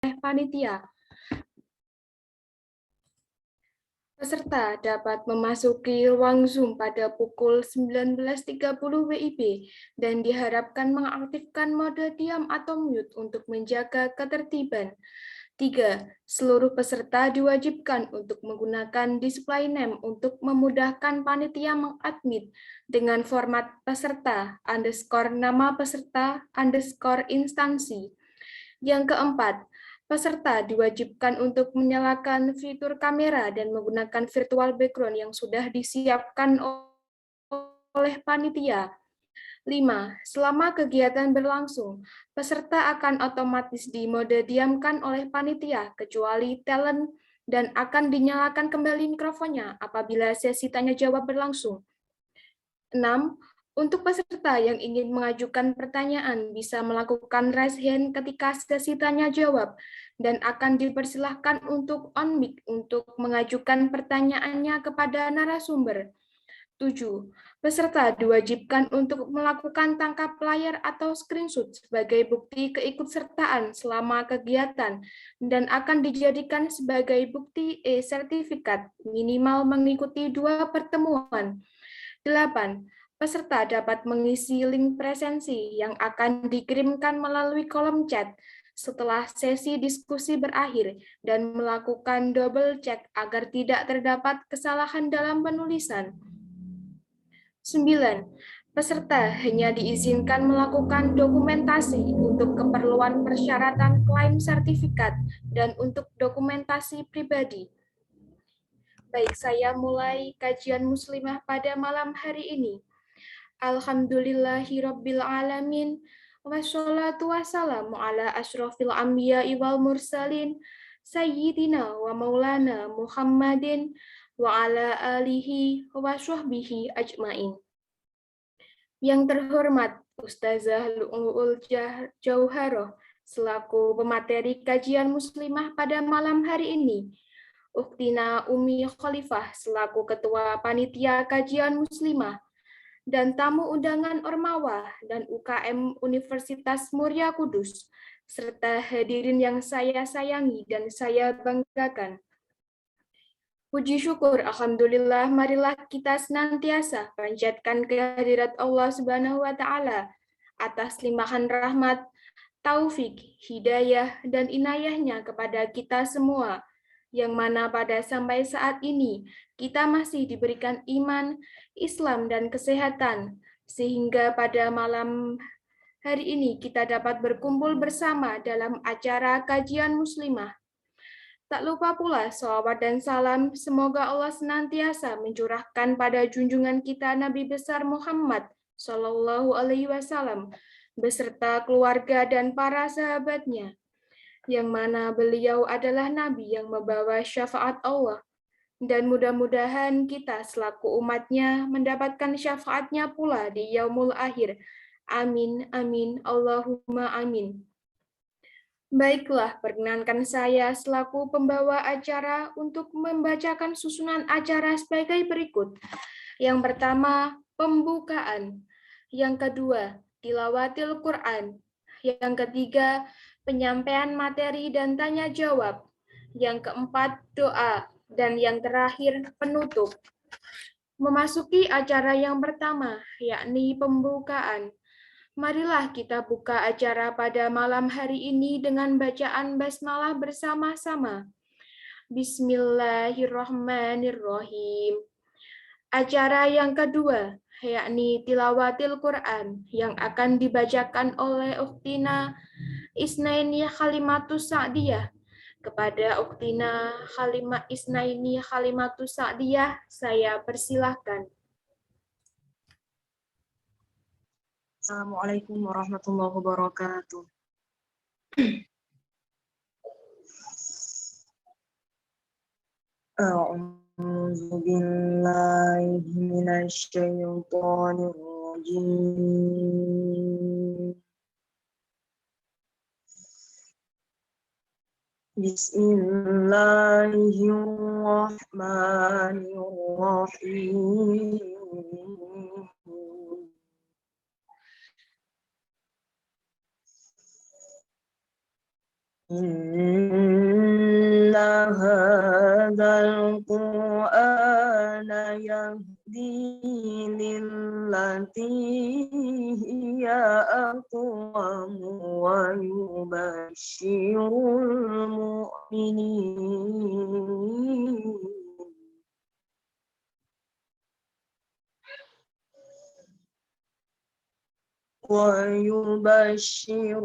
panitia. Peserta dapat memasuki ruang Zoom pada pukul 19.30 WIB dan diharapkan mengaktifkan mode diam atau mute untuk menjaga ketertiban. 3. Seluruh peserta diwajibkan untuk menggunakan display name untuk memudahkan panitia mengadmit dengan format peserta underscore nama peserta underscore instansi. Yang keempat, peserta diwajibkan untuk menyalakan fitur kamera dan menggunakan virtual background yang sudah disiapkan oleh panitia. 5. Selama kegiatan berlangsung, peserta akan otomatis di mode diamkan oleh panitia, kecuali talent, dan akan dinyalakan kembali mikrofonnya apabila sesi tanya-jawab berlangsung. 6. Untuk peserta yang ingin mengajukan pertanyaan bisa melakukan raise hand ketika sesi tanya-jawab dan akan dipersilahkan untuk on mic untuk mengajukan pertanyaannya kepada narasumber. 7. Peserta diwajibkan untuk melakukan tangkap layar atau screenshot sebagai bukti keikutsertaan selama kegiatan dan akan dijadikan sebagai bukti e-sertifikat minimal mengikuti 2 pertemuan. 8. Peserta dapat mengisi link presensi yang akan dikirimkan melalui kolom chat setelah sesi diskusi berakhir dan melakukan double check agar tidak terdapat kesalahan dalam penulisan. 9. Peserta hanya diizinkan melakukan dokumentasi untuk keperluan persyaratan klaim sertifikat dan untuk dokumentasi pribadi. Baik, saya mulai kajian muslimah pada malam hari ini. Alhamdulillahirabbil alamin wassalatu wassalamu ala asyrofil anbiya'i wal mursalin sayyidina wa maulana Muhammadin wa ala alihi wa sahbihi ajmain. Yang terhormat Ustazah Lu'ul Jauharoh selaku pemateri kajian muslimah pada malam hari ini. Uktina Umi Khalifah selaku ketua panitia kajian muslimah dan tamu undangan Ormawa dan UKM Universitas Muria Kudus, serta hadirin yang saya sayangi dan saya banggakan. Puji syukur, Alhamdulillah, marilah kita senantiasa panjatkan kehadirat Allah Subhanahu wa Ta'ala atas limpahan rahmat, taufik, hidayah, dan inayahnya kepada kita semua, yang mana pada sampai saat ini kita masih diberikan iman, Islam, dan kesehatan, sehingga pada malam hari ini kita dapat berkumpul bersama dalam acara kajian muslimah. Tak lupa pula salawat dan salam semoga Allah senantiasa mencurahkan pada junjungan kita Nabi besar Muhammad Shallallahu Alaihi Wasallam beserta keluarga dan para sahabatnya, yang mana beliau adalah Nabi yang membawa syafaat Allah, dan mudah-mudahan kita selaku umatnya mendapatkan syafaatnya pula di yaumul akhir. Amin, amin, Allahumma amin. Baiklah, perkenankan saya selaku pembawa acara untuk membacakan susunan acara sebagai berikut. Yang pertama, pembukaan. Yang kedua, tilawatil Quran. Yang ketiga, penyampaian materi dan tanya jawab. Yang keempat, doa. Dan yang terakhir, penutup. Memasuki acara yang pertama, yakni pembukaan. Marilah kita buka acara pada malam hari ini dengan bacaan basmalah bersama-sama. Bismillahirrahmanirrahim. Acara yang kedua, yakni tilawatil Quran, yang akan dibacakan oleh Uktina Isnaini Khalimatus Sa'diyah. Kepada Uktina Isnaini Khalimatus Sa'diyah, saya persilahkan. Assalamualaikum warahmatullahi wabarakatuh. A'udzu billahi minasy syaithanir rajim. Bismillahirrahmanirrahim. إن هذا القرآن يهدي للتي هي أقوم ويبشر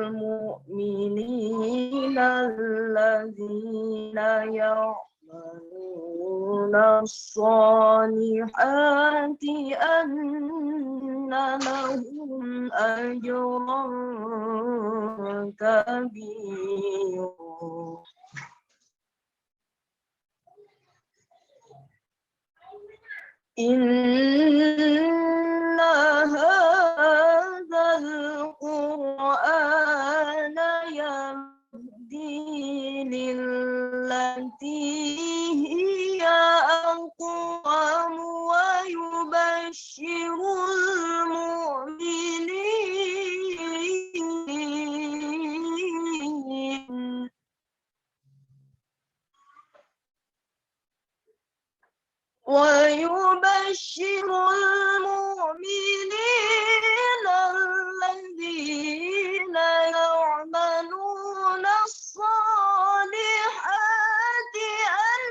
المؤمنين الذين يعملون الصالحات أن لهم أجرا كبيرا إن هذا القرآن يهدي للتي هي أقوم ويبشر المؤمنين الذين يعملون الصالحات أن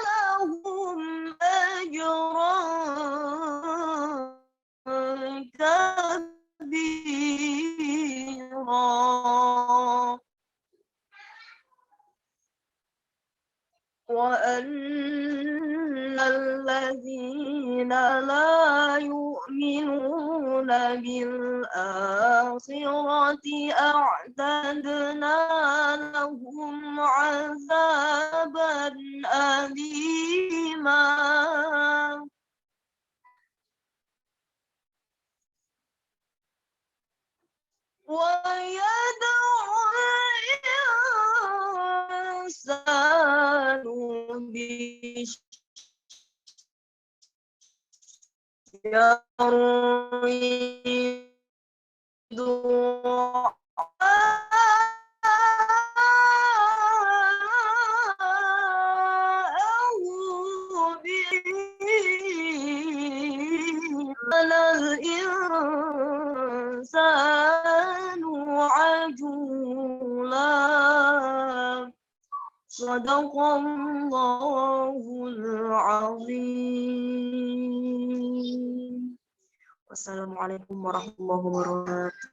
لهم أجرا كبيرا وأن الذين لا يؤمنون بالآخرة أعتدنا لهم عذابا أليما ويدعو الإنسان بالشر دعاءه الإنسان عجولا صدق الله العظيم. Wassalamualaikum warahmatullahi wabarakatuh.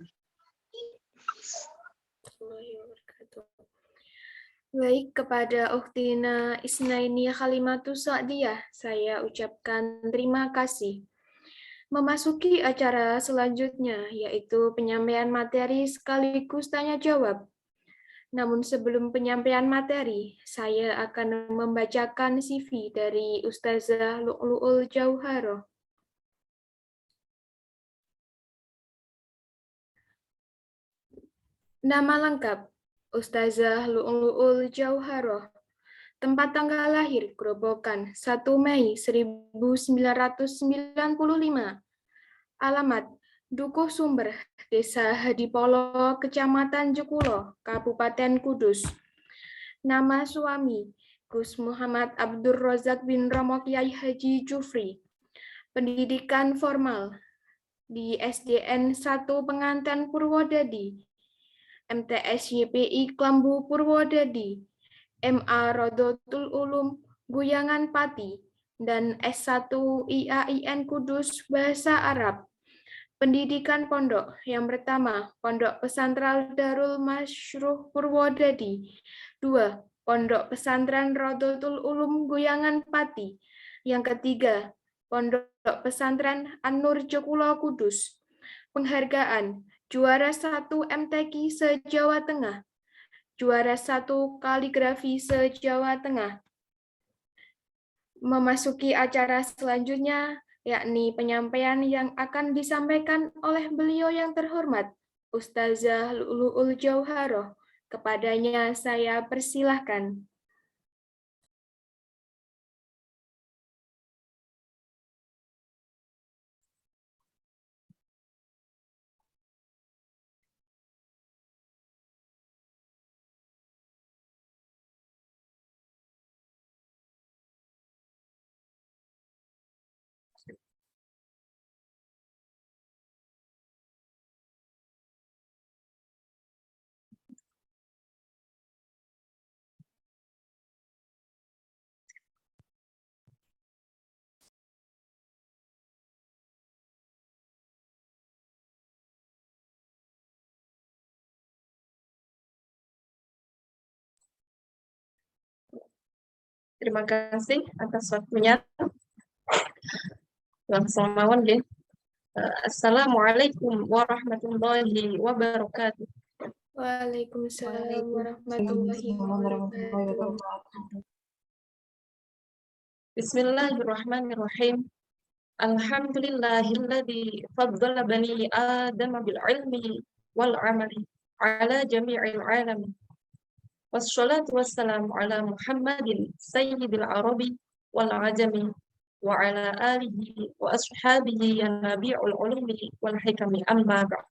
Baik, kepada Ukhtina Isnaini Khalimatus Sa'diyah, saya ucapkan terima kasih. Memasuki acara selanjutnya, yaitu penyampaian materi sekaligus tanya jawab. Namun sebelum penyampaian materi, saya akan membacakan CV dari Ustazah Lu'lu'ul Jauharoh. Nama lengkap, Ustazah Lu'lu'ul Jauharoh. Tempat tanggal lahir, Grobogan, 1 Mei 1995. Alamat, Dukuh Sumber, Desa Hadipolo, Kecamatan Jekulo, Kabupaten Kudus. Nama suami, Gus Muhammad Abdur Rozak bin Romo Kiai Haji Jufri. Pendidikan formal di SDN 1 Penganten Purwodadi, MTS YPI Klambu Purwodadi, MA Rodotul Ulum Guyangan Pati, dan S1 IAIN Kudus Bahasa Arab. Pendidikan pondok yang pertama, Pondok Pesantren Darul Masyruh Purwodadi. 2. Pondok Pesantren Rodotul Ulum Guyangan Pati. Yang ketiga, Pondok Pesantren An-Nur Jekulo Kudus. Penghargaan, juara 1 MTQ se-Jawa Tengah. Juara 1 kaligrafi se-Jawa Tengah. Memasuki acara selanjutnya, yakni penyampaian yang akan disampaikan oleh beliau yang terhormat, Ustazah Lu'lu'ul Jauharoh. Kepadanya saya persilahkan. Terima kasih atas waktunya. Langsung mawon deh. Assalamualaikum warahmatullahi wabarakatuh. Waalaikumsalam warahmatullahi wabarakatuh. Bismillahirrahmanirrahim. Alhamdulillahilladzi faddala bani Adam bil ilmi wal amali ala jami'il alamin. Wassalatu wassalamu ala Muhammadin sayyidil arabi wal ajami wa ala alihi wa ashabihi ya nabi'ul ulumi wal hikami amma ba'd.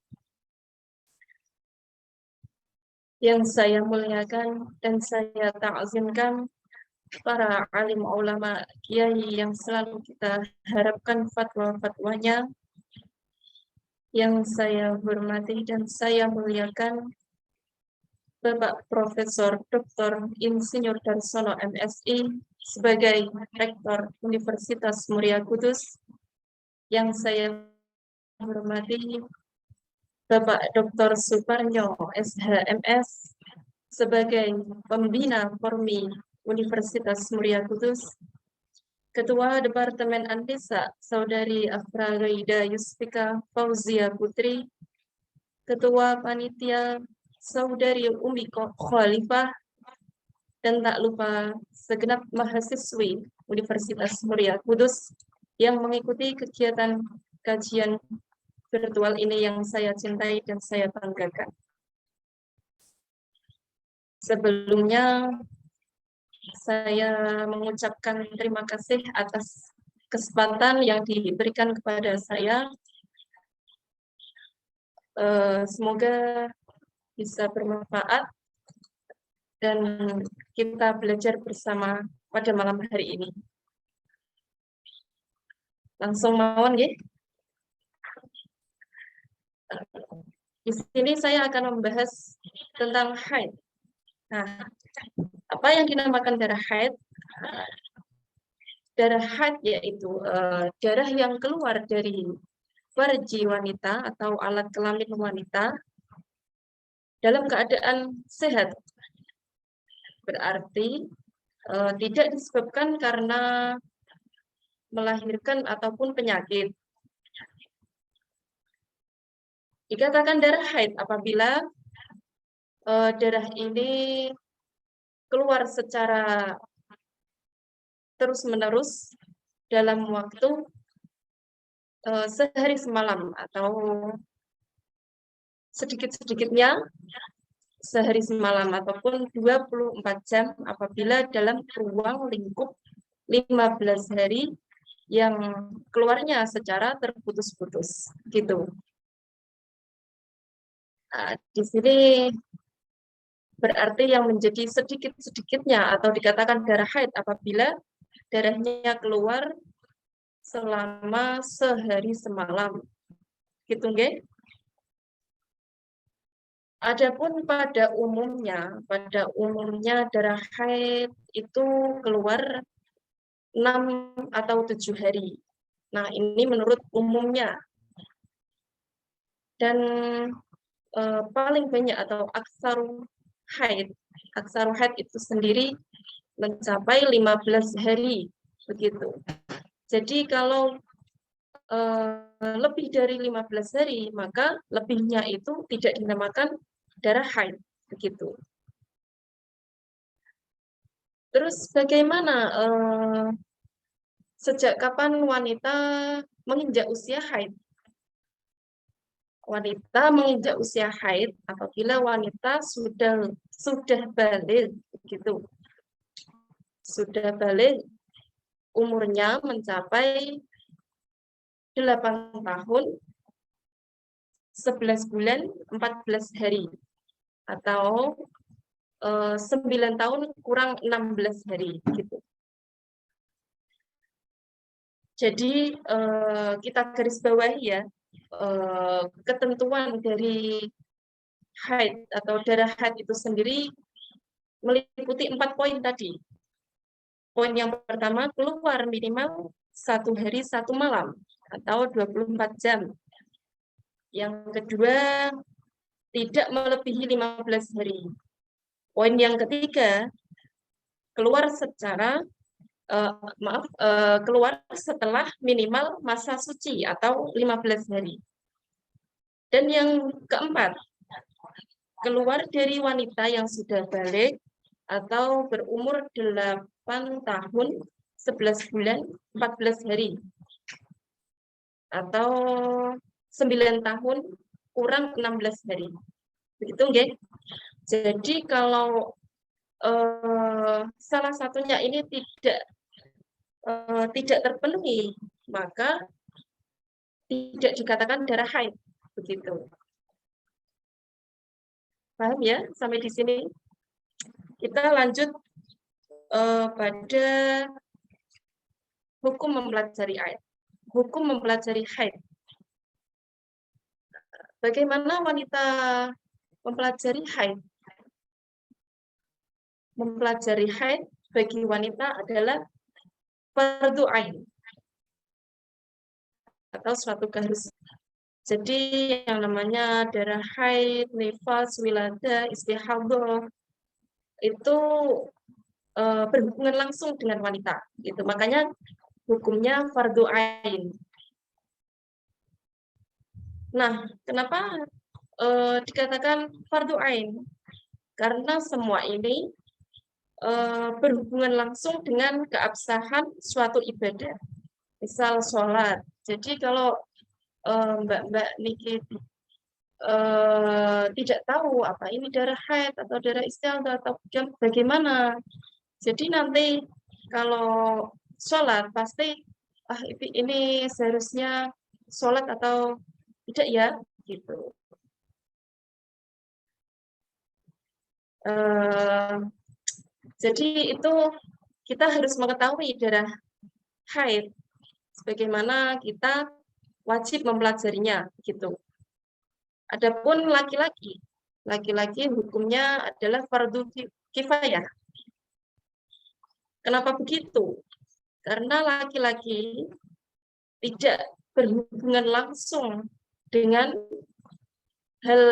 Yang saya muliakan dan saya ta'zimkan para alim ulama kiai yang selalu kita harapkan fatwa-fatwanya, yang saya hormati dan saya muliakan Bapak Profesor Dr. Insinyur Darsono MSI sebagai Rektor Universitas Muria Kudus, yang saya hormati Bapak Dr. Suparnyo SHMS sebagai Pembina Formi Universitas Muria Kudus, Ketua Departemen Andesa Saudari Afra Gaida Yusfika Fauzia Putri, Ketua Panitia Saudari Umi Khalifah, dan tak lupa segenap mahasiswi Universitas Muria Kudus yang mengikuti kegiatan kajian virtual ini yang saya cintai dan saya banggakan. Sebelumnya, saya mengucapkan terima kasih atas kesempatan yang diberikan kepada saya. Semoga bisa bermanfaat dan kita belajar bersama pada malam hari ini. Langsung mawon ya. Di sini saya akan membahas tentang haid. Nah, apa yang dinamakan darah haid? Darah haid yaitu darah yang keluar dari farji wanita atau alat kelamin wanita dalam keadaan sehat. Berarti tidak disebabkan karena melahirkan ataupun penyakit. Dikatakan darah haid apabila darah ini keluar secara terus-menerus dalam waktu sehari semalam atau sedikit-sedikitnya sehari semalam ataupun 24 jam apabila dalam ruang lingkup 15 hari yang keluarnya secara terputus-putus gitu. Nah, di sini berarti yang menjadi sedikit-sedikitnya atau dikatakan darah haid apabila darahnya keluar selama sehari semalam. Gitu nggih? Adapun pada umumnya darah haid itu keluar 6 atau 7 hari. Nah, ini menurut umumnya. Dan paling banyak atau aksaru haid itu sendiri mencapai 15 hari begitu. Jadi kalau lebih dari 15 hari maka lebihnya itu tidak dinamakan darah haid begitu. Terus bagaimana sejak kapan wanita menginjak usia haid? Wanita menginjak usia haid apabila wanita sudah balik gitu. Sudah balik umurnya mencapai 8 tahun 11 bulan 14 hari atau 9 tahun kurang 16 hari gitu. Jadi kita garis bawahi ya, ketentuan dari haid atau darah haid itu sendiri meliputi 4 poin tadi. Poin yang pertama, keluar minimal 1 hari 1 malam atau 24 jam. Yang kedua, tidak melebihi 15 hari. Poin yang ketiga, keluar secara keluar setelah minimal masa suci atau 15 hari. Dan yang keempat, keluar dari wanita yang sudah balik atau berumur 8 tahun 11 bulan 14 hari atau 9 tahun kurang 16 hari. Begitu nggih? Jadi kalau salah satunya ini tidak terpenuhi, maka tidak dikatakan darah haid, begitu. Paham ya sampai di sini? Kita lanjut pada hukum mempelajari haid. Hukum mempelajari haid. Bagaimana wanita mempelajari haid? Mempelajari haid bagi wanita adalah fardu ain atau suatu keharusan. Jadi yang namanya darah haid, nifas, wilada, istihadah itu berhubungan langsung dengan wanita. Gitu. Makanya hukumnya fardu ain. Nah, kenapa dikatakan fardu ain? Karena semua ini berhubungan langsung dengan keabsahan suatu ibadah. Misal sholat. Jadi kalau Mbak Niki tidak tahu apa ini darah haid atau darah istihadah atau bagaimana. Jadi nanti kalau sholat pasti ini seharusnya sholat atau tidak ya gitu. Jadi itu kita harus mengetahui darah haid sebagaimana kita wajib mempelajarinya gitu. Adapun laki-laki hukumnya adalah fardu kifayah. Kenapa begitu? Karena laki-laki tidak berhubungan langsung dengan hal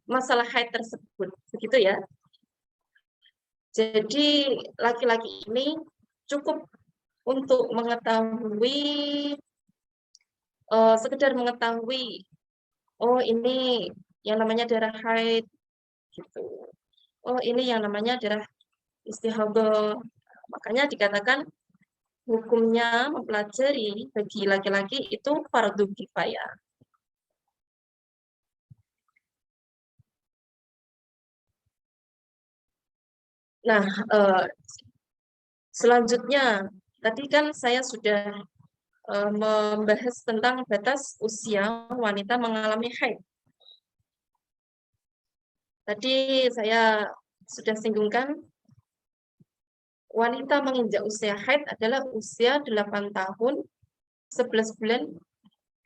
masalah haid tersebut, begitu ya. Jadi laki-laki ini cukup untuk mengetahui, sekedar mengetahui, oh ini yang namanya darah haid, gitu. Oh ini yang namanya darah istihadah. Makanya dikatakan hukumnya mempelajari bagi laki-laki itu fardu kifayah. Nah, selanjutnya, tadi kan saya sudah membahas tentang batas usia wanita mengalami haid. Tadi saya sudah singgungkan, wanita menginjak usia haid adalah usia 8 tahun, 11 bulan,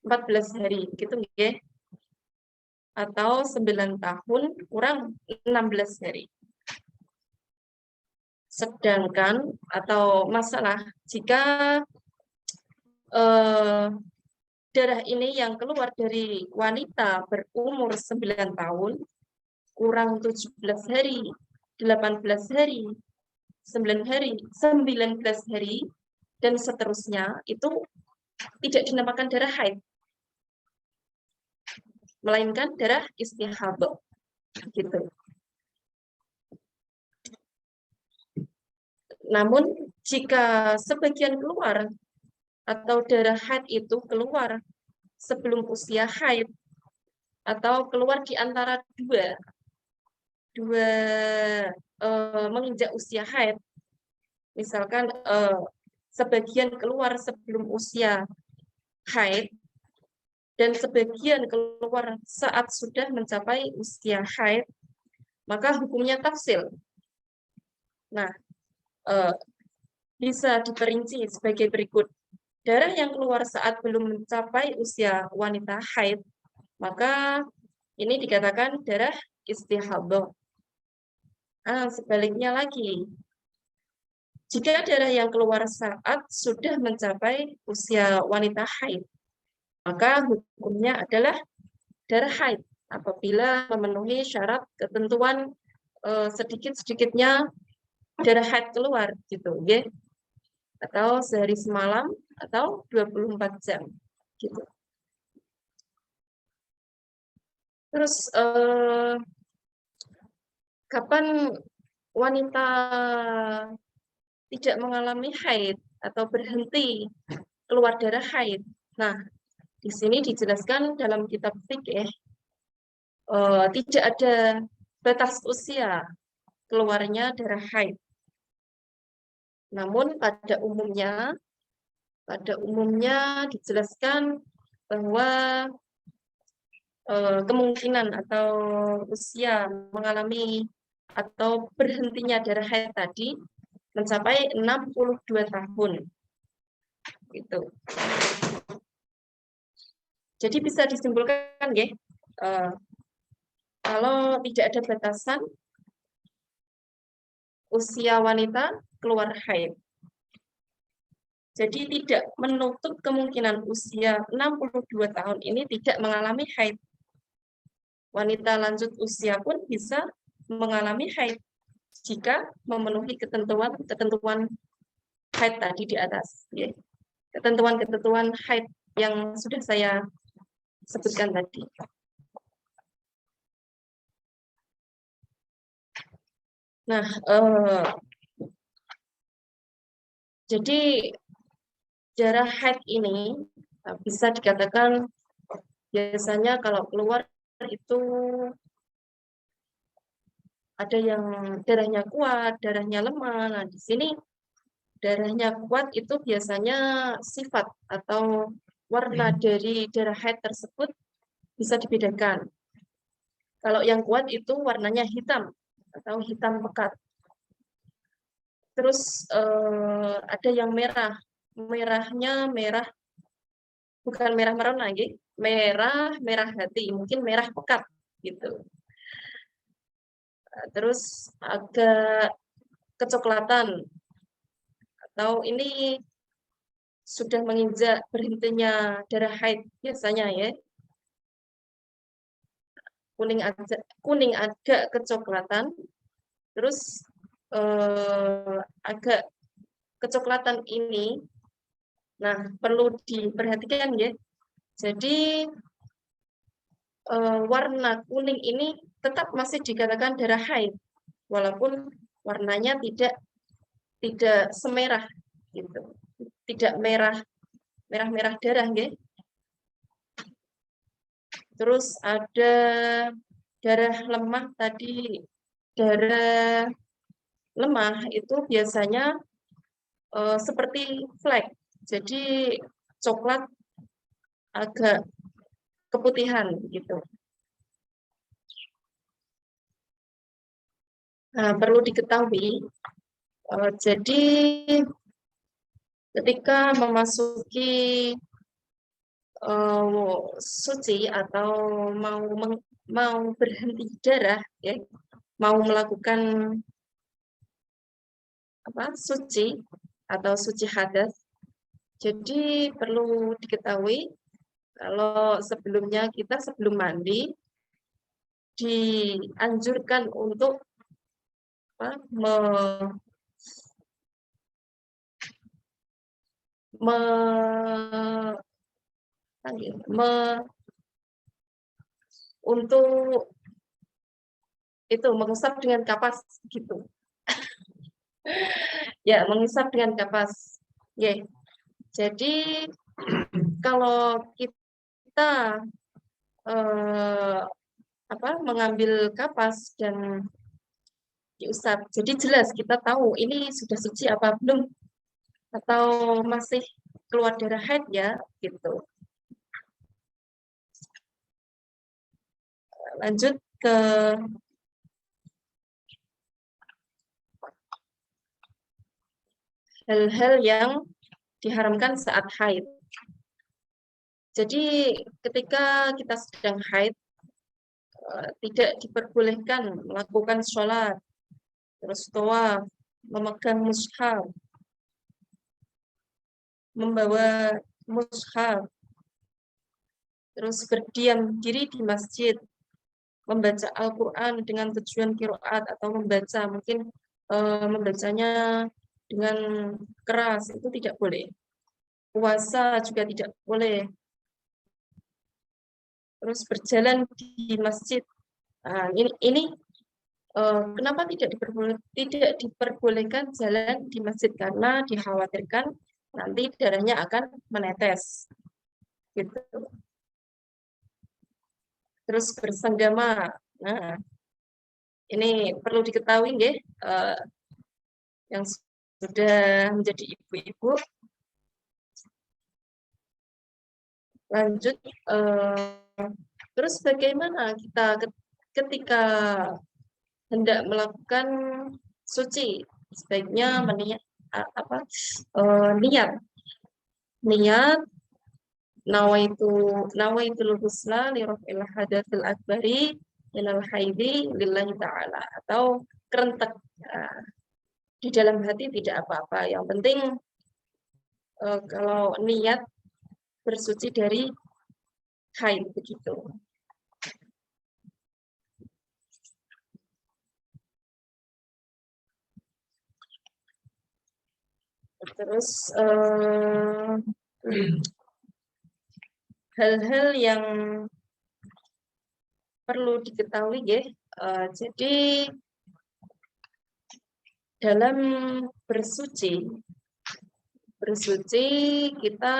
14 hari, gitu nggih? Atau 9 tahun kurang 16 hari. Sedangkan atau masalah jika darah ini yang keluar dari wanita berumur 9 tahun kurang 17 hari, 18 hari, 9 hari, 19 hari, dan seterusnya itu tidak dinamakan darah haid, melainkan darah istihadah. Gitu. Namun jika sebagian keluar atau darah haid itu keluar sebelum usia haid atau keluar di antara dua menginjak usia haid, misalkan sebagian keluar sebelum usia haid dan sebagian keluar saat sudah mencapai usia haid, maka hukumnya tafsil. Nah, bisa diperinci sebagai berikut. darah yang keluar saat belum mencapai usia wanita haid, maka ini dikatakan darah istihadah. Sebaliknya lagi, jika darah yang keluar saat sudah mencapai usia wanita haid, maka hukumnya adalah darah haid apabila memenuhi syarat ketentuan sedikit-sedikitnya darah haid keluar gitu, ya. Atau sehari semalam atau 24 jam gitu. Terus kapan wanita tidak mengalami haid atau berhenti keluar darah haid? Nah, di sini dijelaskan dalam kitab fikih tidak ada batas usia keluarnya darah haid. Namun pada umumnya dijelaskan bahwa kemungkinan atau usia mengalami atau berhentinya darah haid tadi mencapai 62 tahun. Gitu. Jadi bisa disimpulkan ya, kalau tidak ada batasan usia wanita keluar haid. Jadi tidak menutup kemungkinan usia 62 tahun ini tidak mengalami haid. Wanita lanjut usia pun bisa mengalami haid jika memenuhi ketentuan haid tadi di atas. Ya. Ketentuan haid yang sudah saya sebutkan tadi. Nah, jadi darah haid ini bisa dikatakan biasanya kalau keluar itu ada yang darahnya kuat, darahnya lemah. Nah, di sini darahnya kuat itu biasanya sifat atau warna dari darah haid tersebut bisa dibedakan. Kalau yang kuat itu warnanya hitam atau hitam pekat. Terus ada yang merah, merahnya merah, bukan merah merona, merah hati, mungkin merah pekat gitu. Terus agak kecoklatan, atau ini sudah menginjak berhentinya darah haid biasanya ya. Kuning agak kecoklatan, terus agak kecoklatan ini, nah perlu diperhatikan ya. Jadi warna kuning ini tetap masih dikatakan darah haid, walaupun warnanya tidak semerah gitu, tidak merah darah ya. Terus ada darah lemah tadi, darah lemah itu biasanya seperti flek, jadi coklat agak keputihan gitu. Nah, perlu diketahui, jadi ketika memasuki suci atau mau berhenti darah, ya, mau melakukan suci atau suci hadas, jadi perlu diketahui kalau sebelumnya kita sebelum mandi dianjurkan untuk untuk itu mengusap dengan kapas gitu. Ya, mengusap dengan kapas. Ya. Jadi kalau kita mengambil kapas dan diusap, jadi jelas kita tahu ini sudah suci apa belum, atau masih keluar darah haid ya gitu. Lanjut ke hal-hal yang diharamkan saat haid. Jadi ketika kita sedang haid, tidak diperbolehkan melakukan sholat, terus tawaf, memegang mushaf, membawa mushaf, terus berdiam diri di masjid, membaca Al-Quran dengan tujuan qiraat atau membaca mungkin membacanya dengan keras, itu tidak boleh. Puasa juga tidak boleh. Terus berjalan di masjid. Nah, ini kenapa tidak diperbolehkan jalan di masjid? Karena dikhawatirkan nanti darahnya akan menetes. Gitu. Terus bersenggama. Nah, ini perlu diketahui nggih, yang sudah menjadi ibu-ibu. Lanjut, terus bagaimana kita ketika hendak melakukan suci, sebaiknya niat nawaitul husna li raf'il hadatsil akbari minal haidi lillahi ta'ala, atau kerentek. Di dalam hati tidak apa-apa, yang penting kalau niat bersuci dari haid begitu. Terus hal-hal yang perlu diketahui ya. Jadi dalam bersuci kita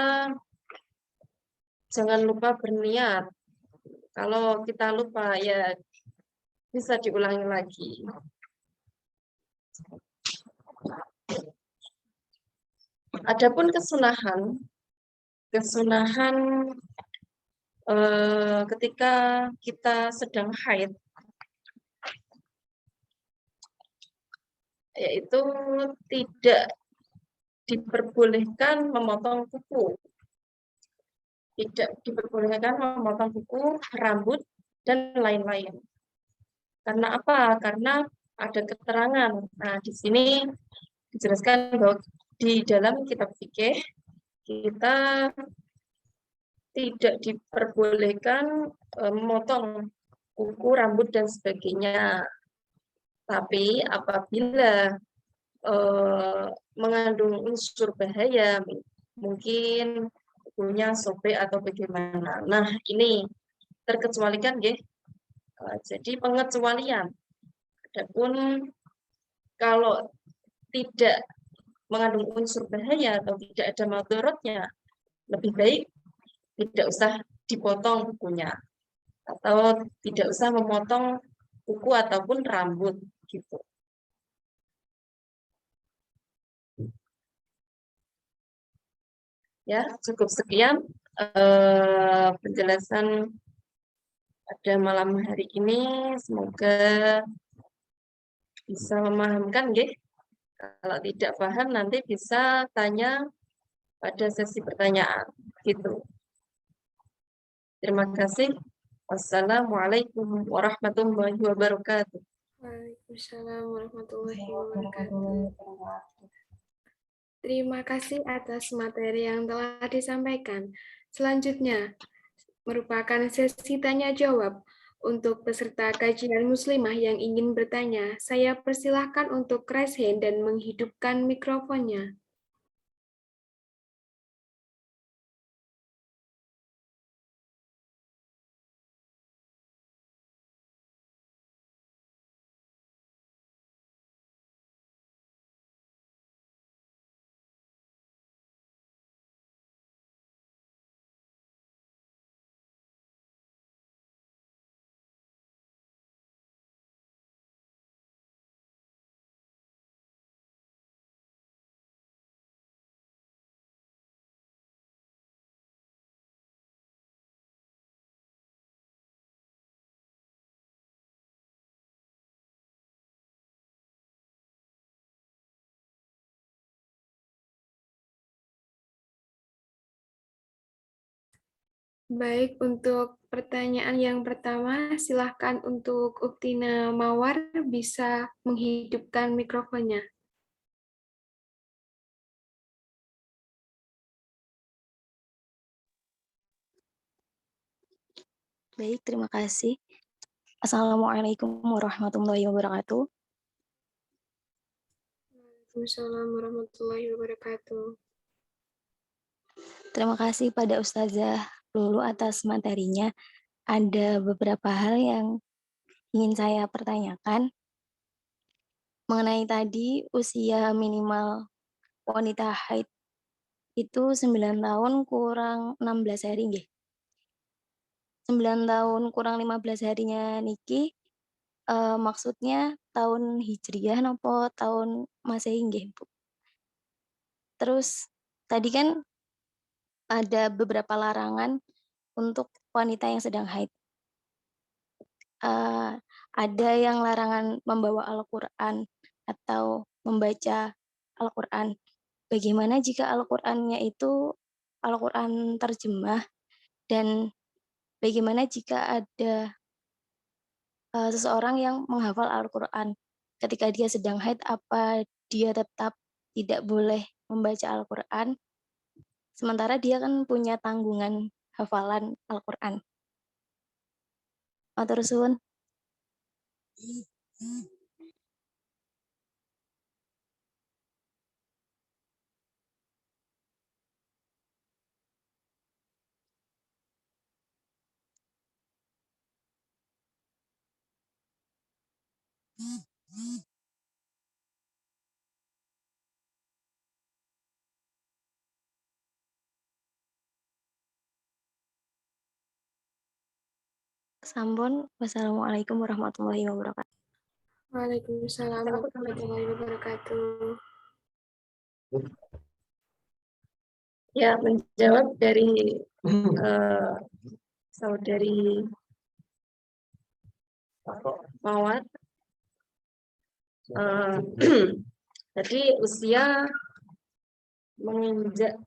jangan lupa berniat. Kalau kita lupa ya bisa diulangi lagi. Adapun kesunahan ketika kita sedang haid, yaitu tidak diperbolehkan memotong kuku. Tidak diperbolehkan memotong kuku, rambut, dan lain-lain. Karena apa? Karena ada keterangan. Nah, di sini dijelaskan bahwa di dalam kitab fikih kita tidak diperbolehkan memotong kuku, rambut, dan sebagainya. Tapi apabila mengandung unsur bahaya, mungkin kukunya sobek atau bagaimana. Nah, ini terkecualikan, ya. Jadi pengecualian. Adapun kalau tidak mengandung unsur bahaya atau tidak ada madharatnya, lebih baik tidak usah dipotong kukunya atau tidak usah memotong kuku ataupun rambut gitu. Ya, cukup sekian penjelasan pada malam hari ini. Semoga bisa memahamkan, nggih. Kalau tidak paham nanti bisa tanya pada sesi pertanyaan gitu. Terima kasih. Wassalamualaikum warahmatullahi wabarakatuh. Waalaikumsalam warahmatullahi wabarakatuh. Terima kasih atas materi yang telah disampaikan. Selanjutnya, merupakan sesi tanya jawab. Untuk peserta kajian muslimah yang ingin bertanya, saya persilahkan untuk raise hand dan menghidupkan mikrofonnya. Baik, untuk pertanyaan yang pertama, silahkan untuk Uktina Mawar bisa menghidupkan mikrofonnya. Baik, terima kasih. Assalamualaikum warahmatullahi wabarakatuh. Waalaikumsalam warahmatullahi wabarakatuh. Terima kasih pada Ustazah Lulu atas materinya. Ada beberapa hal yang ingin saya pertanyakan mengenai tadi usia minimal wanita haid itu 9 tahun kurang 16 hari nggih. 9 tahun kurang 15 harinya niki maksudnya tahun Hijriyah nopo tahun Masehi nggih, Bu? Terus tadi kan ada beberapa larangan untuk wanita yang sedang haid. Ada yang larangan membawa Al-Quran atau membaca Al-Quran. Bagaimana jika Al-Qurannya itu Al-Quran terjemah, dan bagaimana jika ada seseorang yang menghafal Al-Quran ketika dia sedang haid, apa dia tetap tidak boleh membaca Al-Quran sementara dia kan punya tanggungan hafalan Al-Quran? Matur suwun. Sampun. Wassalamualaikum warahmatullahi wabarakatuh. Waalaikumsalam warahmatullahi wabarakatuh. Ya, menjawab dari saudari Mawar. Jadi usia menginjak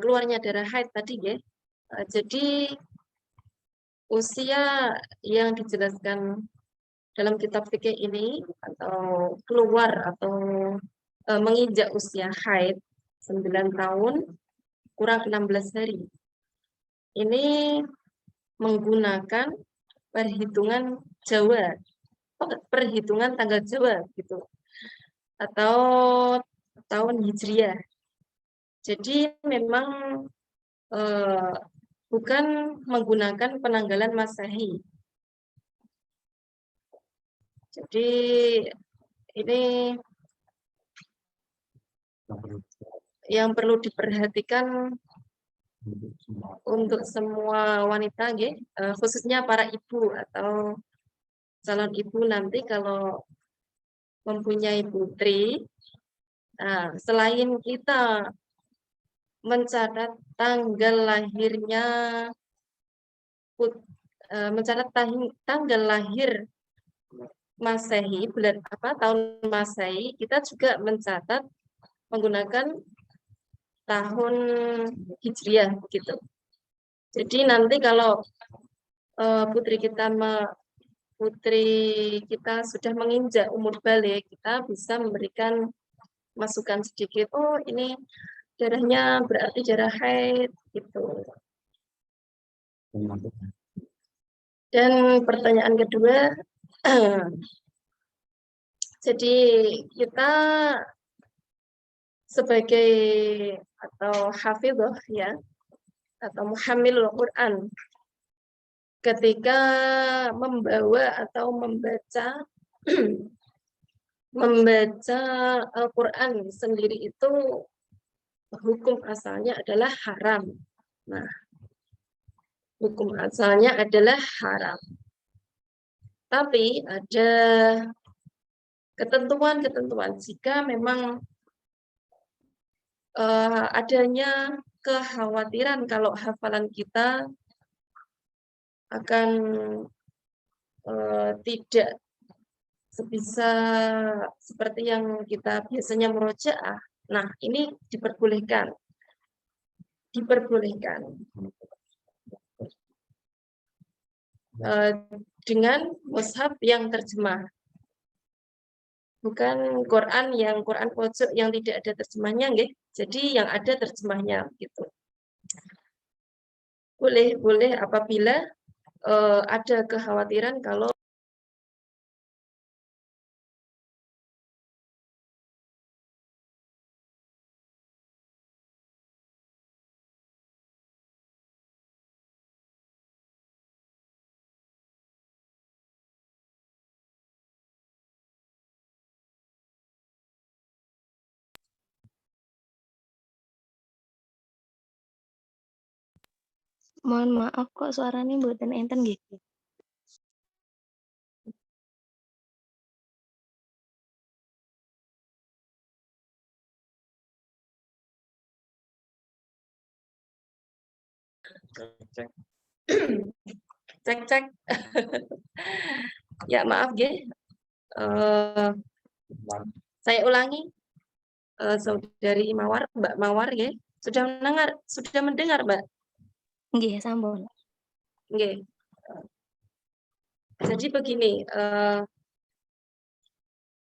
keluarnya darah haid tadi ya. Jadi usia yang dijelaskan dalam kitab fikih ini atau keluar atau menginjak usia haid 9 tahun kurang 16 hari. Ini menggunakan perhitungan Jawa, perhitungan tanggal Jawa gitu, atau tahun Hijriah. Jadi memang bukan menggunakan penanggalan Masehi. Jadi ini yang perlu diperhatikan untuk semua wanita, khususnya para ibu atau calon ibu nanti kalau mempunyai putri. Nah, selain kita mencatat tanggal lahirnya, mencatat tanggal lahir Masehi, bulan apa tahun Masehi, kita juga mencatat menggunakan tahun Hijriah gitu. Jadi nanti kalau putri kita sudah menginjak umur balik, kita bisa memberikan masukan sedikit, oh ini darahnya berarti darah haid gitu. Dan pertanyaan kedua, jadi kita sebagai atau hafidhah ya, atau muhammilul Quran, ketika membawa atau membaca Al-Quran sendiri itu hukum asalnya adalah haram. Nah, hukum asalnya adalah haram. Tapi ada ketentuan-ketentuan jika memang adanya kekhawatiran kalau hafalan kita akan tidak sebisa seperti yang kita biasanya murojaah. Nah, ini diperbolehkan. diperbolehkan dengan mushaf yang terjemah, bukan Quran pojok yang tidak ada terjemahnya, nggih. Jadi yang ada terjemahnya gitu. Boleh apabila ada kekhawatiran kalau Mohon maaf kok suaranya mboten enten nggih. cek. Ya maaf nggih. Saya ulangi, Saudari Mawar, Mbak Mawar nggih. Sudah mendengar, Mbak? Nggih, sampun. Nggih. Jadi begini,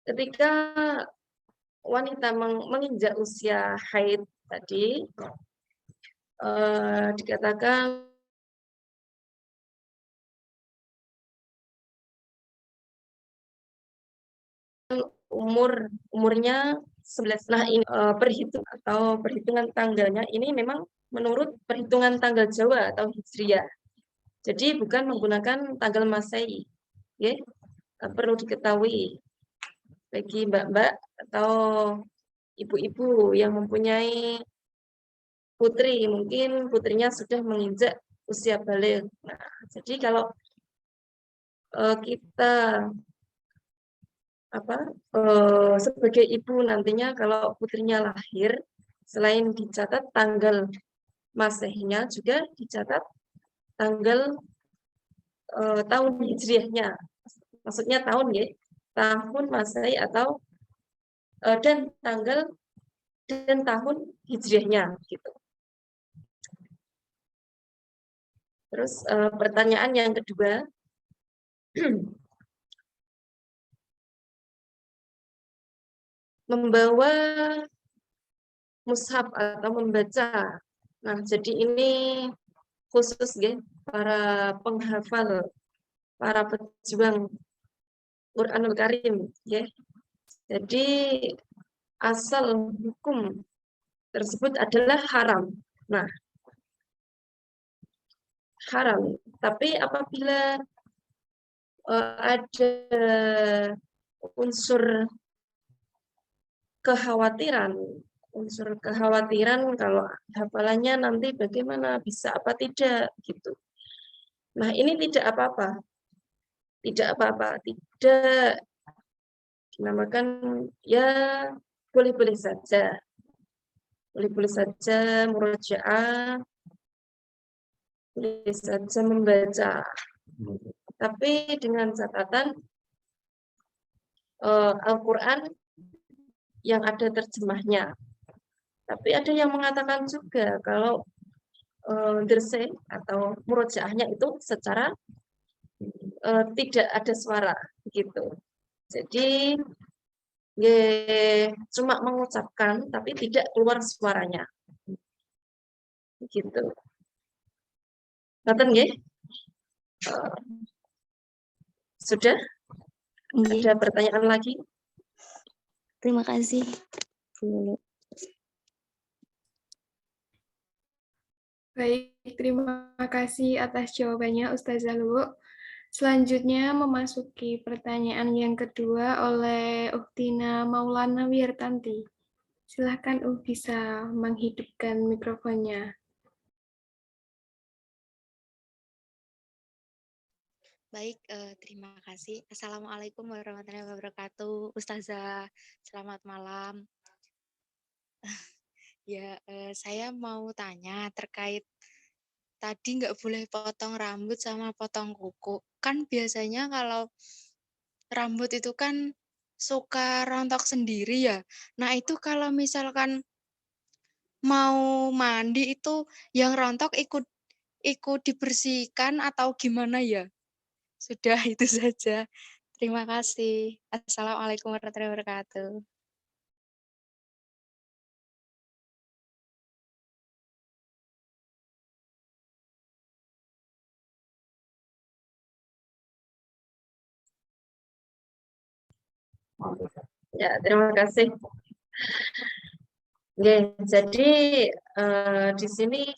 ketika wanita menginjak usia haid tadi, dikatakan umurnya 11. Nah, ini perhitungan tanggalnya ini memang menurut perhitungan tanggal Jawa atau Hijriah. Jadi bukan menggunakan tanggal Masehi. Ya, perlu diketahui bagi mbak-mbak atau ibu-ibu yang mempunyai putri, mungkin putrinya sudah menginjak usia balik. Nah, jadi kalau kita sebagai ibu nantinya kalau putrinya lahir, selain dicatat tanggal Masehinya juga dicatat tanggal tahun Hijriahnya. Maksudnya tahun ya, tahun Masehi atau dan tanggal dan tahun Hijriahnya gitu. Terus pertanyaan yang kedua, membawa mushaf atau membaca. Nah, jadi ini khusus ya para penghafal, para pejuang Quranul Karim ya. Jadi asal hukum tersebut adalah haram. Nah, haram. Tapi apabila ada unsur kekhawatiran kalau hafalannya nanti bagaimana, bisa apa tidak gitu. Nah, ini tidak apa-apa. Tidak dinamakan ya boleh-boleh saja. Boleh-boleh saja murojaah, boleh saja membaca. Tapi dengan catatan Al-Quran yang ada terjemahnya. Tapi ada yang mengatakan juga kalau derse atau murojaahnya itu secara tidak ada suara gitu. Jadi cuma mengucapkan tapi tidak keluar suaranya. Gitu. Ngoten nggih? Sudah? Nggih. Ada pertanyaan lagi? Terima kasih. Baik, terima kasih atas jawabannya Ustazah Lu. Selanjutnya memasuki pertanyaan yang kedua oleh Uktina Maulana Wirtanti. Silakan bisa menghidupkan mikrofonnya. Baik, terima kasih. Assalamualaikum warahmatullahi wabarakatuh. Ustazah, selamat malam. Ya, saya mau tanya terkait tadi nggak boleh potong rambut sama potong kuku. Kan biasanya kalau rambut itu kan suka rontok sendiri ya. Nah, itu kalau misalkan mau mandi itu yang rontok ikut dibersihkan atau gimana ya? Sudah itu saja. Terima kasih. Assalamualaikum warahmatullahi wabarakatuh. Ya, terima kasih. Oke, jadi di sini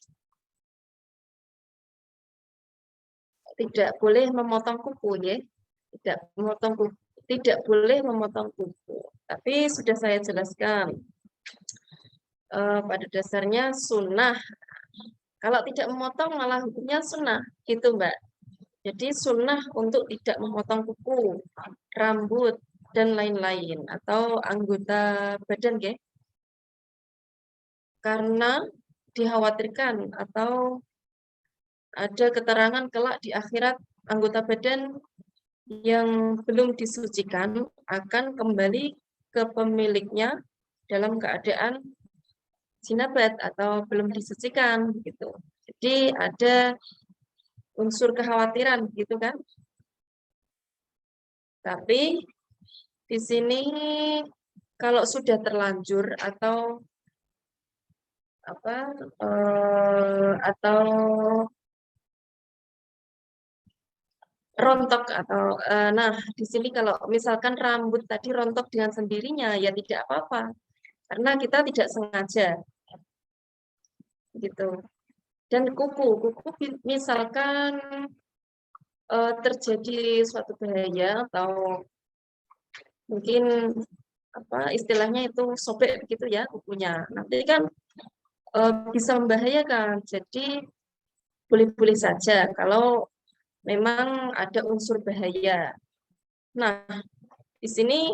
tidak boleh memotong kuku, ya. Tidak boleh memotong kuku. Tapi sudah saya jelaskan. Pada dasarnya sunnah. Kalau tidak memotong malah hukumnya sunnah, gitu Mbak. Jadi sunnah untuk tidak memotong kuku, rambut, dan lain-lain atau anggota badan, ya. Karena dikhawatirkan atau ada keterangan kelak di akhirat anggota badan yang belum disucikan akan kembali ke pemiliknya dalam keadaan jinabat atau belum disucikan gitu. Jadi ada unsur kekhawatiran gitu kan. Tapi di sini kalau sudah terlanjur atau atau rontok atau nah di sini kalau misalkan rambut tadi rontok dengan sendirinya ya tidak apa-apa karena kita tidak sengaja gitu. Dan kuku misalkan terjadi suatu bahaya atau mungkin istilahnya itu sobek begitu ya kukunya. Nanti kan bisa membahayakan. Jadi boleh-boleh saja kalau memang ada unsur bahaya. Nah, di sini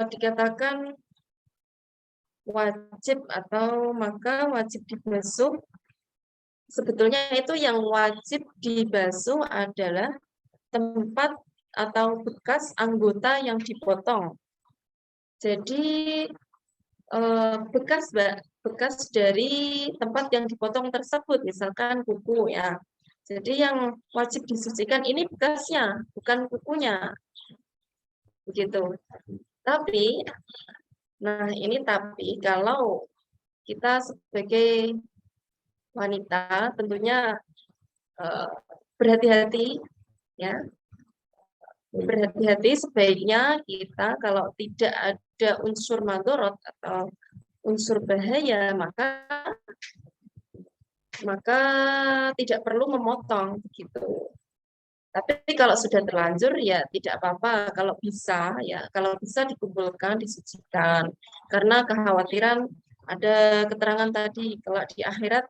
dikatakan wajib atau maka wajib dibasuh. Sebetulnya itu yang wajib dibasuh adalah tempat atau bekas anggota yang dipotong. Jadi bekas dari tempat yang dipotong tersebut, misalkan kuku ya. Jadi yang wajib disucikan ini bekasnya, bukan kukunya. Begitu. Tapi, tapi kalau kita sebagai wanita tentunya berhati-hati ya. Berhati-hati sebaiknya kita kalau tidak ada unsur madorot atau unsur bahaya maka tidak perlu memotong gitu. Tapi kalau sudah terlanjur ya tidak apa-apa. Kalau bisa dikumpulkan, disucikan. Karena kekhawatiran ada keterangan tadi kalau di akhirat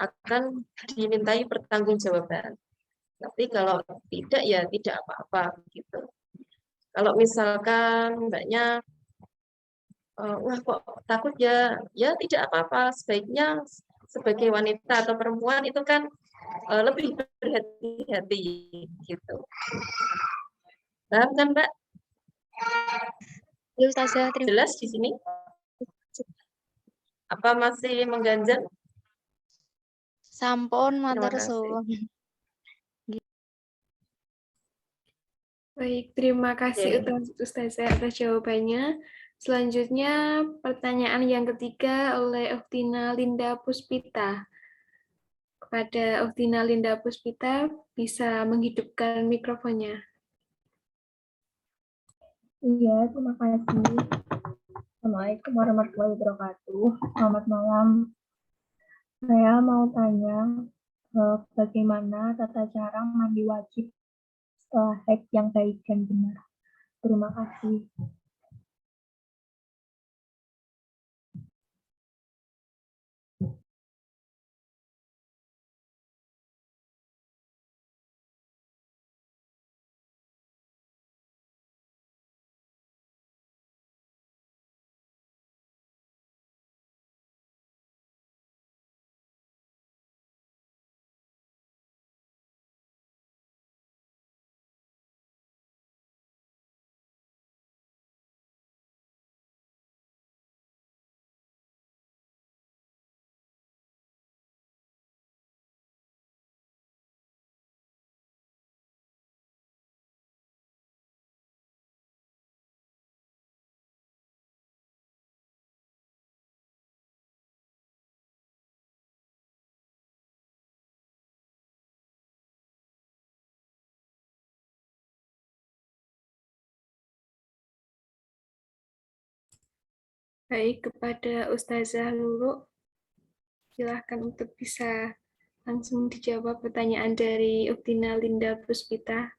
akan dimintai pertanggungjawaban. Tapi kalau tidak ya tidak apa-apa gitu. Kalau misalkan mbaknya wah kok takut ya tidak apa-apa. Sebaiknya sebagai wanita atau perempuan itu kan lebih berhati-hati gitu. Paham kan Mbak? Ya Ustazah, terima Jelas di sini? Apa masih mengganjal? sampun matur Terima kasih. suwun. Baik, terima kasih Ustazah atas jawabannya. Selanjutnya pertanyaan yang ketiga oleh Uktina Linda Puspita. Kepada Uktina Linda Puspita, bisa menghidupkan mikrofonnya. Iya, terima kasih. Assalamualaikum warahmatullahi wabarakatuh. Selamat malam. Saya mau tanya bagaimana tata cara mandi wajib setelah haid yang baik dan benar. Terima kasih. Baik, kepada Ustazah Lulu, silahkan untuk bisa langsung dijawab pertanyaan dari Uktina Linda Puspita.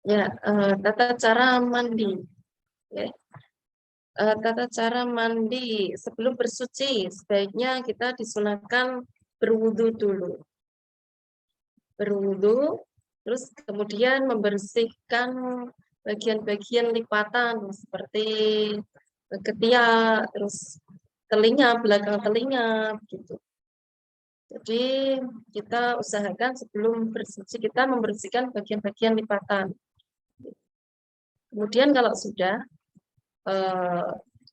Ya, tata cara mandi. Ya. Tata cara mandi sebelum bersuci, sebaiknya kita disunahkan berwudu dulu. Berwudu, terus kemudian membersihkan bagian-bagian lipatan seperti ketiak, terus telinga, belakang telinga, gitu. Jadi kita usahakan sebelum bersuci kita membersihkan bagian-bagian lipatan. Kemudian kalau sudah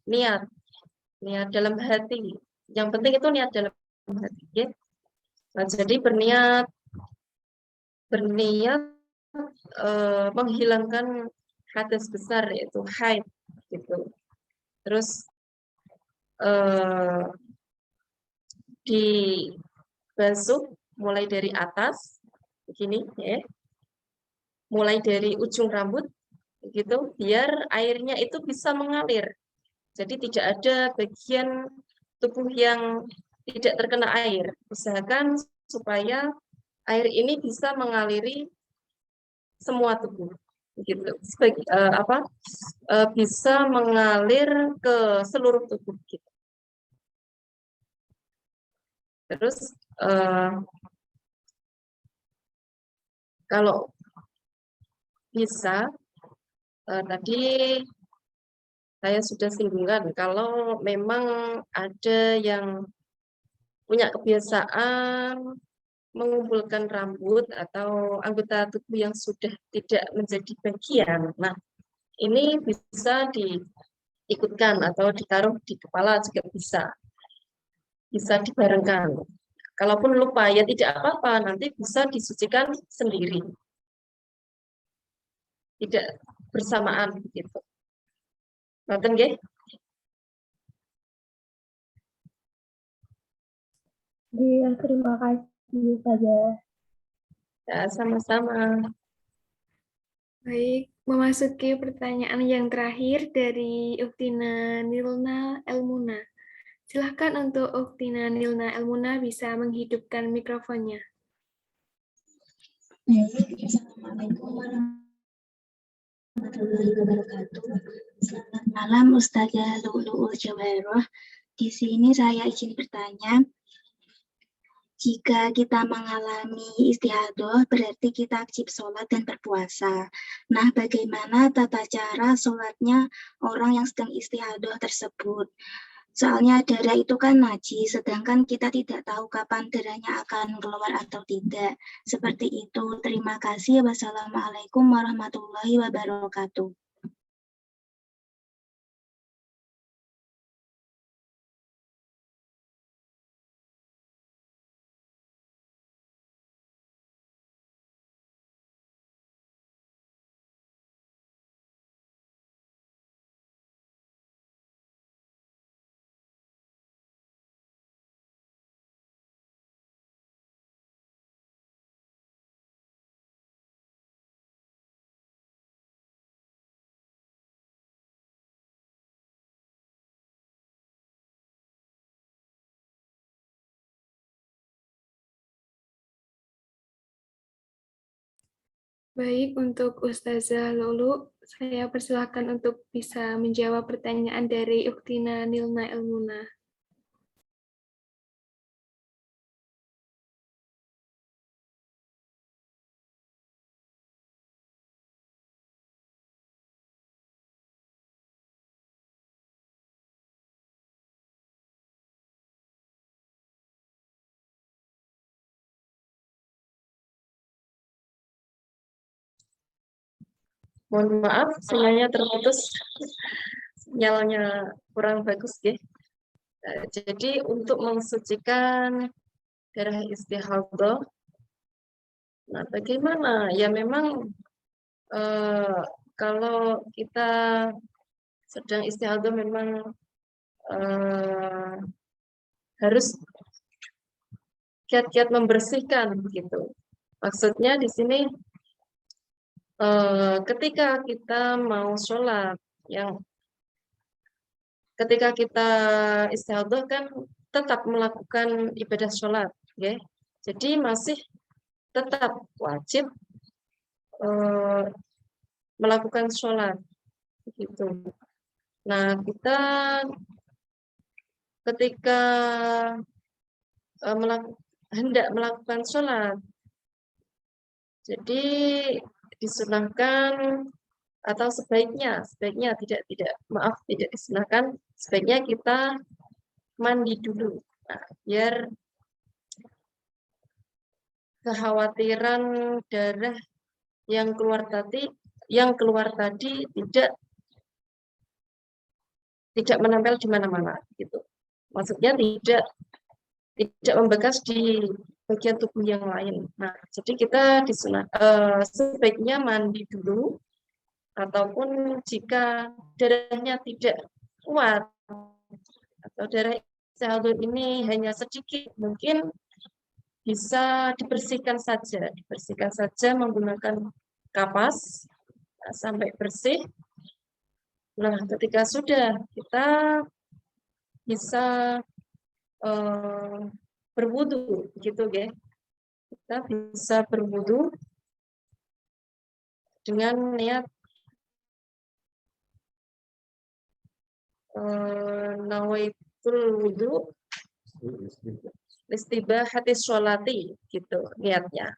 niat dalam hati. Yang penting itu niat dalam hati. Ya. Nah, jadi berniat menghilangkan hadas besar yaitu haid gitu. Terus dibasuh mulai dari atas begini ya. Mulai dari ujung rambut gitu biar airnya itu bisa mengalir. Jadi tidak ada bagian tubuh yang tidak terkena air. Usahakan supaya air ini bisa mengaliri semua tubuh. Gitu. Bisa mengalir ke seluruh tubuh gitu. Terus kalau bisa tadi saya sudah singgungkan kalau memang ada yang punya kebiasaan mengumpulkan rambut atau anggota tubuh yang sudah tidak menjadi bagian. Nah, ini bisa diikutkan atau ditaruh di kepala juga bisa dibarengkan. Kalaupun lupa ya tidak apa-apa, nanti bisa disucikan sendiri. Tidak bersamaan begitu. Nonton nggih? Iya, terima kasih Ustazah. Ya, sama-sama. Baik, memasuki pertanyaan yang terakhir dari Uktina Nilna Elmuna. Silahkan untuk Uktina Nilna Elmuna bisa menghidupkan mikrofonnya. Assalamualaikum warahmatullahi wabarakatuh. Selamat malam Ustazah Lu'lu'ul Jawairah. Di sini saya izin bertanya, jika kita mengalami istihadah berarti kita wajib sholat dan berpuasa. Nah, bagaimana tata cara sholatnya orang yang sedang istihadah tersebut? Soalnya darah itu kan najis, sedangkan kita tidak tahu kapan darahnya akan keluar atau tidak. Seperti itu. Terima kasih. Wassalamualaikum warahmatullahi wabarakatuh. Baik, untuk Ustazah Lulu, saya persilahkan untuk bisa menjawab pertanyaan dari Uktina Nilna Elmuna. Mohon maaf, sinyalnya terputus. Sinyalnya kurang bagus ya. Jadi untuk mensucikan darah istihadah, nah bagaimana? Ya memang kalau kita sedang istihadah memang harus kiat-kiat membersihkan begitu. Maksudnya di sini ketika kita mau sholat, ketika kita istihadah kan tetap melakukan ibadah sholat, ya. Jadi masih tetap wajib melakukan sholat, begitu. Nah, kita ketika hendak melakukan sholat, jadi disunahkan atau sebaiknya tidak disunahkan, sebaiknya kita mandi dulu, nah, biar kekhawatiran darah yang keluar tadi tidak menempel di mana-mana, gitu. Maksudnya tidak membekas di bagian tubuh yang lain. Nah, jadi kita sebaiknya mandi dulu, ataupun jika darahnya tidak kuat atau darah istihadah ini hanya sedikit, mungkin bisa dibersihkan saja menggunakan kapas sampai bersih. Nah, ketika sudah, kita bisa berwudu, gitu ya. Kita bisa berwudu dengan niat nawaitul wudu istibahati sholati, gitu niatnya.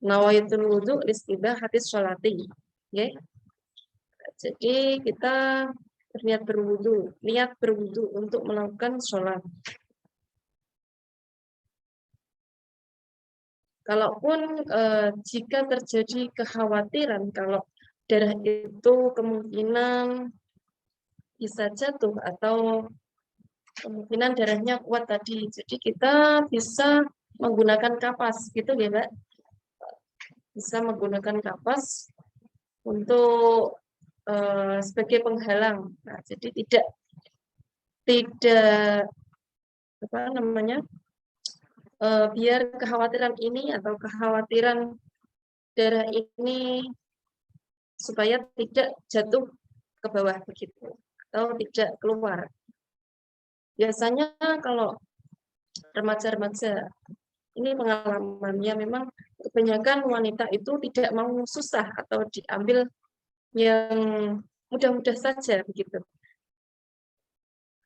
Nawaitul wudu istibahati sholati, ya. Jadi kita berniat berwudu untuk melakukan sholat. Kalaupun jika terjadi kekhawatiran kalau darah itu kemungkinan bisa jatuh atau kemungkinan darahnya kuat tadi, jadi kita bisa menggunakan kapas, gitu ya, Mbak. Bisa menggunakan kapas untuk sebagai penghalang. Nah, jadi tidak apa namanya, biar kekhawatiran ini atau kekhawatiran darah ini supaya tidak jatuh ke bawah begitu atau tidak keluar. Biasanya kalau remaja-remaja ini pengalamannya memang kebanyakan wanita itu tidak mau susah atau diambil yang mudah-mudah saja begitu.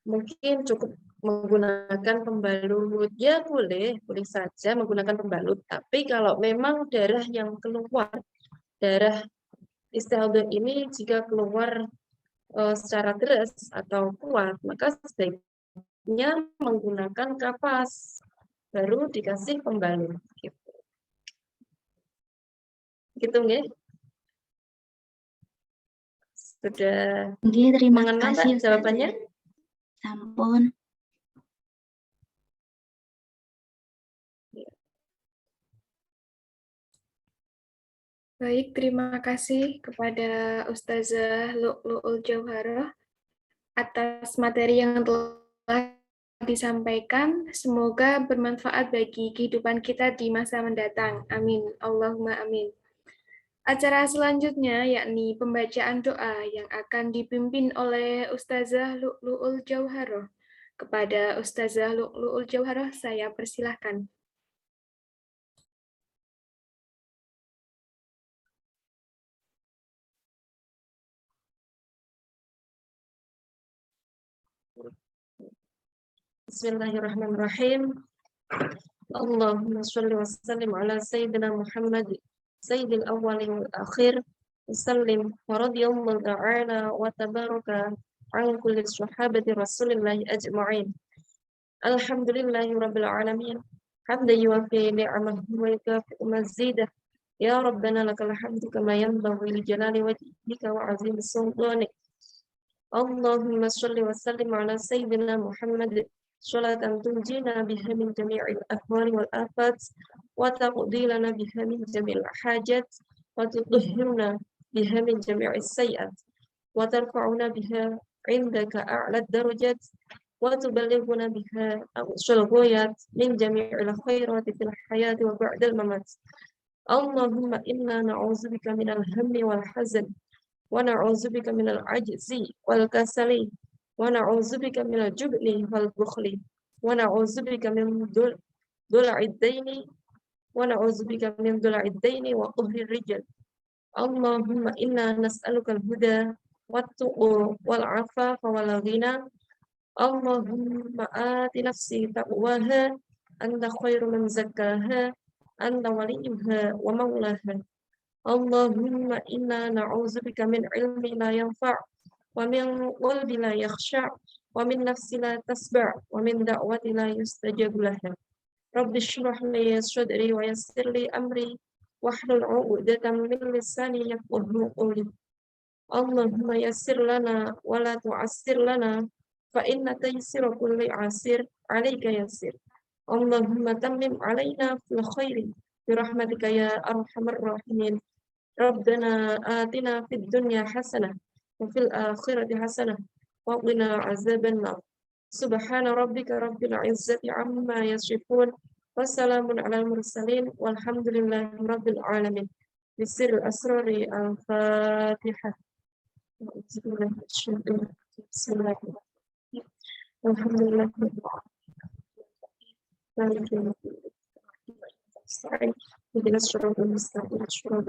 Mungkin cukup menggunakan pembalut, ya boleh saja menggunakan pembalut. Tapi kalau memang darah yang keluar, darah istihadah ini jika keluar secara deras atau kuat, maka sebaiknya menggunakan kapas, baru dikasih pembalut. Gitu nggih? Sudah Terima mengenal kasih Pak jawabannya? Sampun. Baik, terima kasih kepada Ustazah Lu'lu'ul Jauharah atas materi yang telah disampaikan. Semoga bermanfaat bagi kehidupan kita di masa mendatang. Amin. Allahumma amin. Acara selanjutnya yakni pembacaan doa yang akan dipimpin oleh Ustazah Lu'lu'ul Jauharah. Kepada Ustazah Lu'lu'ul Jauharah saya persilahkan. Bismillahirrahmanirrahim. Allahumma sholli wa sallim ala sayyidina Muhammad sayyidil awwalin wal akhir wa sallim wa radiyallahu ta'ala wa tabaraka an kulli sahabati Rasulillahi ajma'in. Alhamdulillahi rabbil alamin. Hamdan yuwaffi ni'amahu wa yukafi'u mazidah. Ya Rabbana lakal hamdu kama yanbaghi li jalali wajhika wa 'azimi sultanik. Allahumma sholli wa sallim ala sayyidina Muhammad sholatan tunjina biha min jami'il ahwali wal afat wa taqdi lana biha min jami'il hajat wa tutahhiruna biha min jami'is sayyi'at wa tarfa'una biha عندك أعلى الدرجات وتبلغنا بها أقصى الغايات من جميع الخيرات في الحياة وبعد الممات. اللهم إنا نعوذ بك من الهم والحزن ونعوذ بك من العجز والكسل ونعوذ بك من الجبن والبخل ونعوذ بك من دلع الدين ونعوذ بك من دلع الدين وقهر الرجل. اللهم إنا نسألك الهدى والتقى والعفاف والغنى. اللهم آت نفسي تقواها أنت خير من زكاها أنت وليها ومولاها. اللهم إنا نعوذ بك من علم لا ينفع ومن قلب لا يخشع ومن نفس لا تسبع ومن دعوة لا يستجاب لها. رب اشرح لي صدري ويسر لي أمري واحلل عقدة من لساني يفقهوا قولي. اللهم يسر لنا ولا تعسر لنا فإن تيسير كل عسير عليك يسير. اللهم تمم علينا في الخير برحمتك يا أرحم الراحمين. ربنا آتنا في الدنيا حسنة وفي الآخرة حسنة وقنا عذاب النار. سبحان ربك رب العزة عما يصفون وسلام على المرسلين والحمد لله رب العالمين. بسر الأسرار الفاتحة. بسم الله الرحمن الرحيم. الحمد لله رب العالمين. اهدنا الصراط المستقيم صراط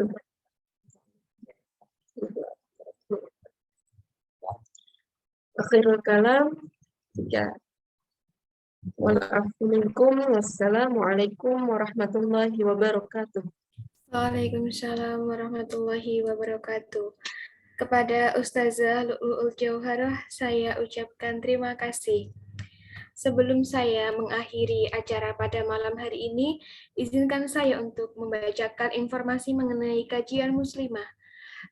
akhirul kalam 3. Wa'alaikum minkum. Wassalamualaikum warahmatullahi wabarakatuh. Waalaikumsalam warahmatullahi wabarakatuh. Kepada Ustazah Lu'lu'ul Jauharah, saya ucapkan terima kasih. Sebelum saya mengakhiri acara pada malam hari ini, izinkan saya untuk membacakan informasi mengenai kajian muslimah.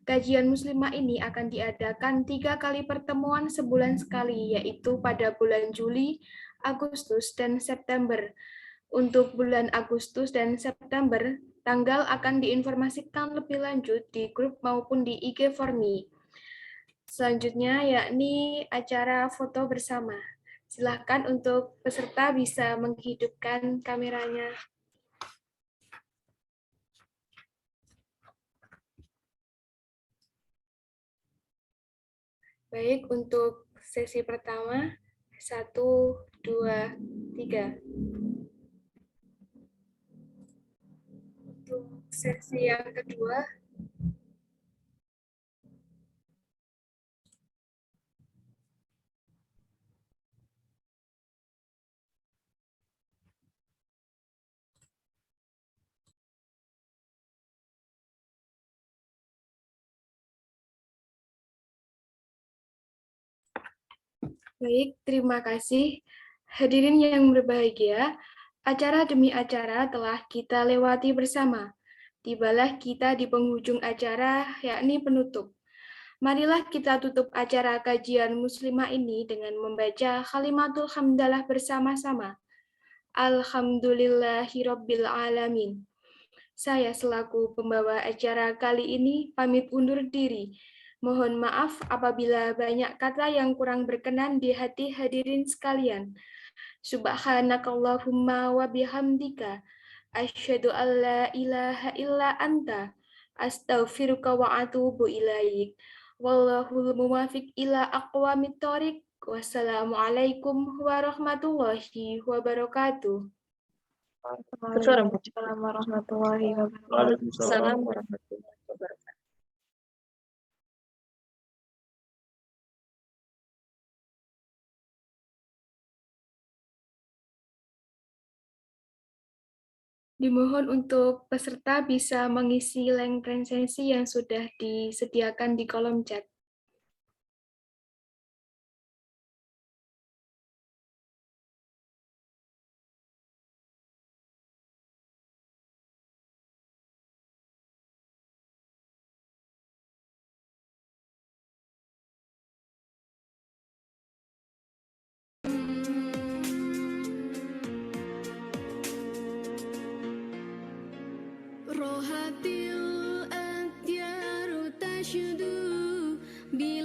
Kajian muslimah ini akan diadakan 3 kali pertemuan sebulan sekali, yaitu pada bulan Juli, Agustus, dan September. Untuk bulan Agustus dan September, tanggal akan diinformasikan lebih lanjut di grup maupun di IG Formi. Selanjutnya yakni acara foto bersama. Silakan untuk peserta bisa menghidupkan kameranya. Baik, untuk sesi pertama, 1, 2, 3. Untuk sesi yang kedua, baik, terima kasih. Hadirin yang berbahagia, acara demi acara telah kita lewati bersama. Tibalah kita di penghujung acara, yakni penutup. Marilah kita tutup acara kajian muslimah ini dengan membaca kalimatul hamdalah bersama-sama. Alhamdulillahirabbil alamin. Saya selaku pembawa acara kali ini pamit undur diri. Mohon maaf apabila banyak kata yang kurang berkenan di hati hadirin sekalian. Subhanakallahumma wa bihamdika asyhadu an la ilaha illa anta astaghfiruka wa atubu ilaik. Wallahul muwaffiq ila aqwamit thoriq. Wassalamualaikum warahmatullahi wabarakatuh. Waalaikumsalam warahmatullahi wabarakatuh. Waalaikumsalam warahmatullahi wabarakatuh. Dimohon untuk peserta bisa mengisi link presensi yang sudah disediakan di kolom chat. Rohatil akhyaru tashdu bila